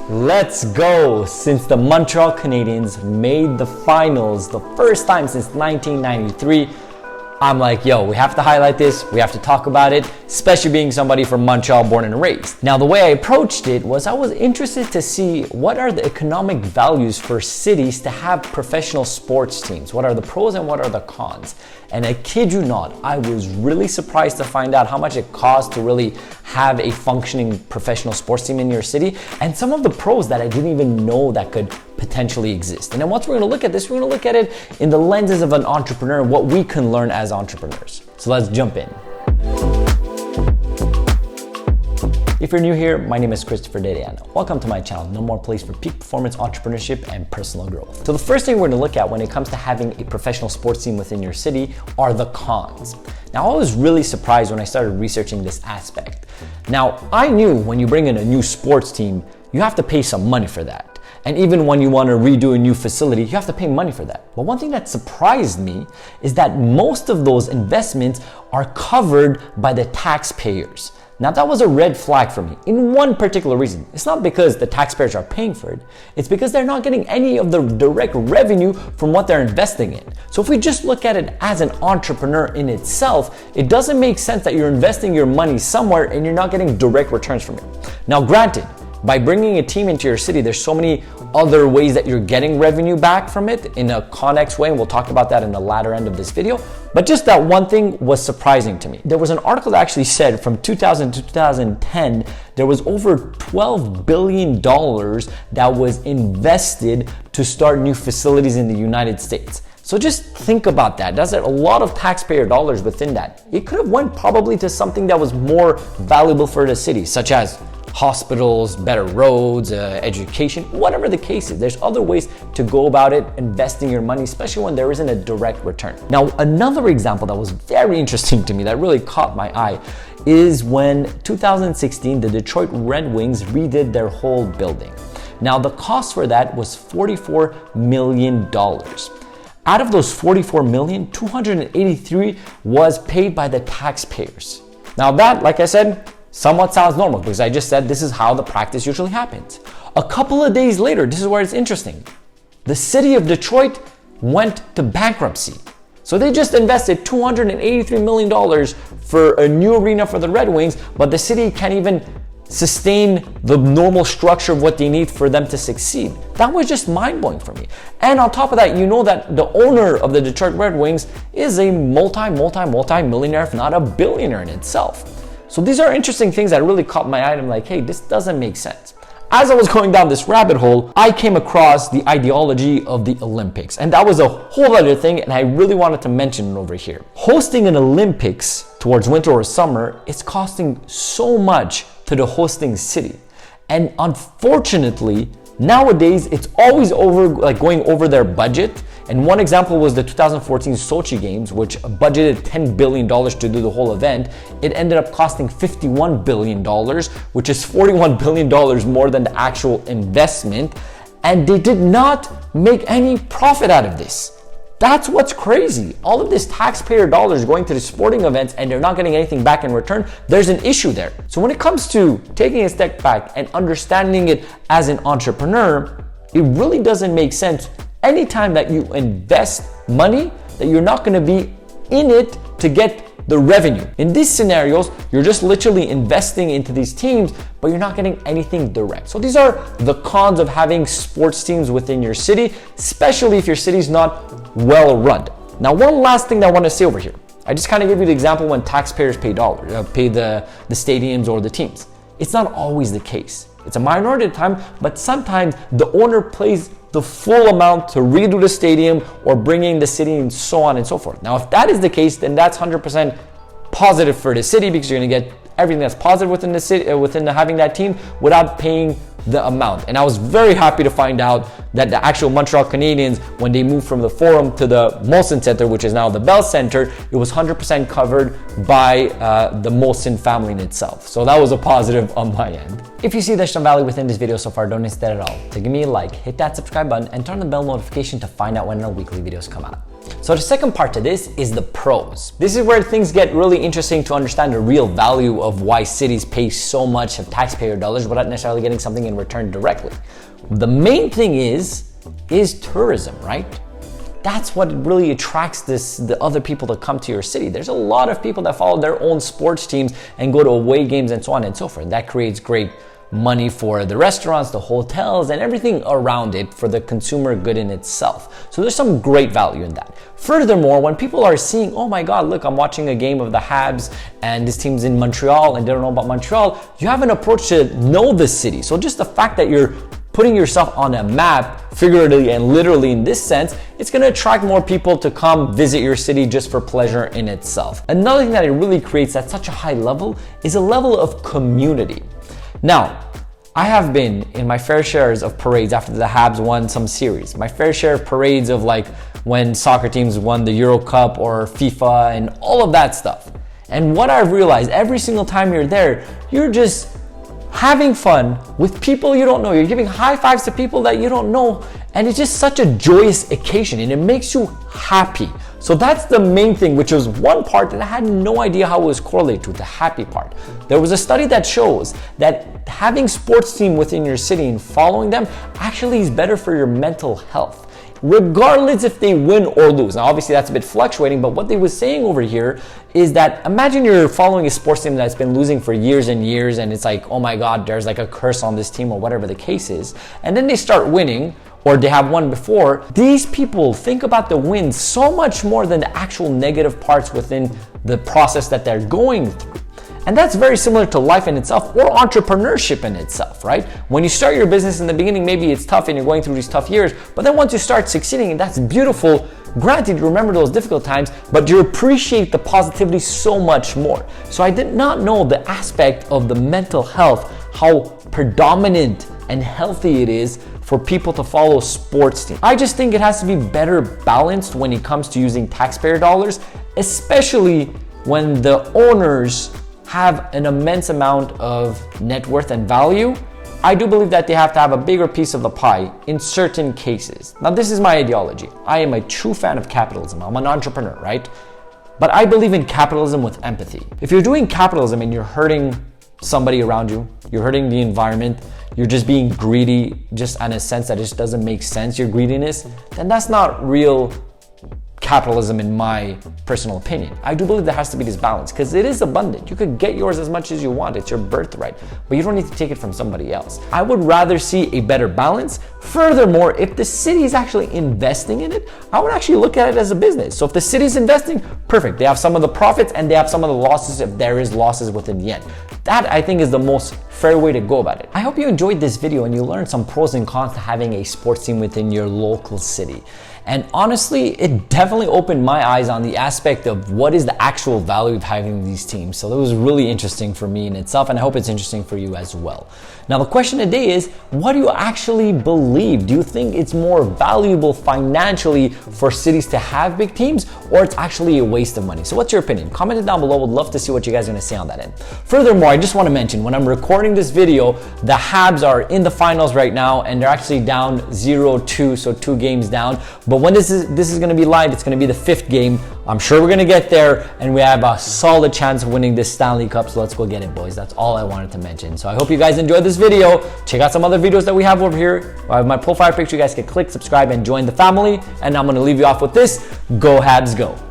Let's go! Since the Montreal Canadiens made the finals the first time since 1993, I'm like, yo, we have to highlight this, we have to talk about it, especially being somebody from Montreal, born and raised. Now, the way I approached it was I was interested to see what are the economic values for cities to have professional sports teams. What are the pros and what are the cons? And I kid you not, I was really surprised to find out how much it costs to really have a functioning professional sports team in your city, and some of the pros that I didn't even know that could potentially exist. And then once we're gonna look at this, we're gonna look at it in the lenses of an entrepreneur and what we can learn as entrepreneurs. So let's jump in. If you're new here, my name is Dedeyan. Welcome to my channel, no more place for peak performance, entrepreneurship, and personal growth. So the first thing we're gonna look at when it comes to having a professional sports team within your city are the cons. Now, I was really surprised when I started researching this aspect. Now, I knew when you bring in a new sports team, you have to pay some money for that. And even when you want to redo a new facility, you have to pay money for that. But one thing that surprised me is that most of those investments are covered by the taxpayers. Now, that was a red flag for me in one particular reason. It's not because the taxpayers are paying for it. It's because they're not getting any of the direct revenue from what they're investing in. So if we just look at it as an entrepreneur in itself, it doesn't make sense that you're investing your money somewhere and you're not getting direct returns from it. Now, granted, by bringing a team into your city, there's so many other ways that you're getting revenue back from it in a connex way, and we'll talk about that in the latter end of this video. But just that one thing was surprising to me. There was an article that actually said from 2000 to 2010, there was over $12 billion that was invested to start new facilities in the United States. So just think about that. That's a lot of taxpayer dollars within that. It could have went probably to something that was more valuable for the city, such as hospitals, better roads, education, whatever the case is. There's other ways to go about it, investing your money, especially when there isn't a direct return. Now, another example that was very interesting to me that really caught my eye is when 2016, the Detroit Red Wings redid their whole building. Now, the cost for that was $44 million. Out of those 44 million, 283 was paid by the taxpayers. Now that, like I said, somewhat sounds normal because I just said this is how the practice usually happens. A couple of days later, this is where it's interesting. The city of Detroit went to bankruptcy. So they just invested $283 million for a new arena for the Red Wings, but the city can't even sustain the normal structure of what they need for them to succeed. That was just mind-blowing for me. And on top of that, you know that the owner of the Detroit Red Wings is a multi-millionaire, if not a billionaire in itself. So these are interesting things that really caught my eye. I'm like, hey, this doesn't make sense. As I was going down this rabbit hole, I came across the ideology of the Olympics. And that was a whole other thing, and I really wanted to mention it over here. Hosting an Olympics towards winter or summer is costing so much to the hosting city. And unfortunately, nowadays, it's always going over their budget. And one example was the 2014 Sochi Games, which budgeted $10 billion to do the whole event. It ended up costing $51 billion, which is $41 billion more than the actual investment. And they did not make any profit out of this. That's what's crazy. All of this taxpayer dollars going to the sporting events and they're not getting anything back in return. There's an issue there. So when it comes to taking a step back and understanding it as an entrepreneur, it really doesn't make sense anytime that you invest money that you're not going to be in it to get the revenue. In these scenarios, you're just literally investing into these teams, but you're not getting anything direct. So these are the cons of having sports teams within your city, especially if your city's not well run. Now, one last thing that I want to say over here. I just kind of gave you the example when taxpayers pay the stadiums or the teams. It's not always the case. It's a minority of the time, but sometimes the owner pays the full amount to redo the stadium or bring in the city and so on and so forth. Now, if that is the case, then that's 100% positive for the city because you're going to get everything that's positive within the city, within having that team without paying the amount. And I was very happy to find out that the actual Montreal Canadiens, when they moved from the Forum to the Molson Center, which is now the Bell Center, it was 100% covered by the Molson family in itself. So that was a positive on my end. If you see there's some value within this video so far, don't hesitate at all to give me a like, hit that subscribe button, and turn on the bell notification to find out when our weekly videos come out. So the second part to this is the pros. This is where things get really interesting to understand the real value of why cities pay so much of taxpayer dollars without necessarily getting something in return directly. The main thing is tourism, right? That's what really attracts the other people to come to your city. There's a lot of people that follow their own sports teams and go to away games and so on and so forth. That creates great money for the restaurants, the hotels, and everything around it for the consumer good in itself. So there's some great value in that. Furthermore, when people are seeing, oh my God, look, I'm watching a game of the Habs and this team's in Montreal and they don't know about Montreal, you have an approach to know the city. So just the fact that you're putting yourself on a map, figuratively and literally in this sense, it's gonna attract more people to come visit your city just for pleasure in itself. Another thing that it really creates at such a high level is a level of community. Now, I have been in my fair shares of parades after the Habs won some series, my fair share of parades of like when soccer teams won the Euro Cup or FIFA and all of that stuff. And what I've realized, every single time you're there, you're just having fun with people you don't know. You're giving high fives to people that you don't know. And it's just such a joyous occasion and it makes you happy. So that's the main thing, which was one part that I had no idea how it was correlated to, the happy part. There was a study that shows that having sports team within your city and following them actually is better for your mental health, regardless if they win or lose. Now, obviously that's a bit fluctuating, but what they were saying over here is that imagine you're following a sports team that's been losing for years and years, and it's like, oh my God, there's like a curse on this team or whatever the case is. And then they start winning, or they have won before. These people think about the wins so much more than the actual negative parts within the process that they're going through. And that's very similar to life in itself or entrepreneurship in itself, right? When you start your business in the beginning, maybe it's tough and you're going through these tough years, but then once you start succeeding, and that's beautiful, granted, you remember those difficult times, but you appreciate the positivity so much more. So I did not know the aspect of the mental health, how predominant and healthy it is for people to follow sports teams. I just think it has to be better balanced when it comes to using taxpayer dollars, especially when the owners have an immense amount of net worth and value. I do believe that they have to have a bigger piece of the pie in certain cases. Now, this is my ideology. I am a true fan of capitalism. I'm an entrepreneur, right? But I believe in capitalism with empathy. If you're doing capitalism and you're hurting somebody around you, you're hurting the environment, you're just being greedy just in a sense that just doesn't make sense, your greediness, then that's not real capitalism in my personal opinion. I do believe there has to be this balance because it is abundant. You could get yours as much as you want. It's your birthright, but you don't need to take it from somebody else. I would rather see a better balance. Furthermore, if the city is actually investing in it, I would actually look at it as a business. So if the city is investing, perfect. They have some of the profits and they have some of the losses if there is losses within the end. That I think is the most fair way to go about it. I hope you enjoyed this video and you learned some pros and cons to having a sports team within your local city. And honestly, it definitely opened my eyes on the aspect of what is the actual value of having these teams. So that was really interesting for me in itself, and I hope it's interesting for you as well. Now, the question today is, what do you actually believe? Do you think it's more valuable financially for cities to have big teams, or it's actually a waste of money? So what's your opinion? Comment it down below. Would love to see what you guys are gonna say on that end. Furthermore, I just wanna mention, when I'm recording this video, the Habs are in the finals right now, and they're actually down 0-2, so 2 games down. But when this is gonna be live, it's gonna be the 5th game. I'm sure we're gonna get there, and we have a solid chance of winning this Stanley Cup, so let's go get it, boys. That's all I wanted to mention. So I hope you guys enjoyed this video. Check out some other videos that we have over here. I have my profile picture. You guys can click, subscribe, and join the family. And I'm gonna leave you off with this. Go Habs, go.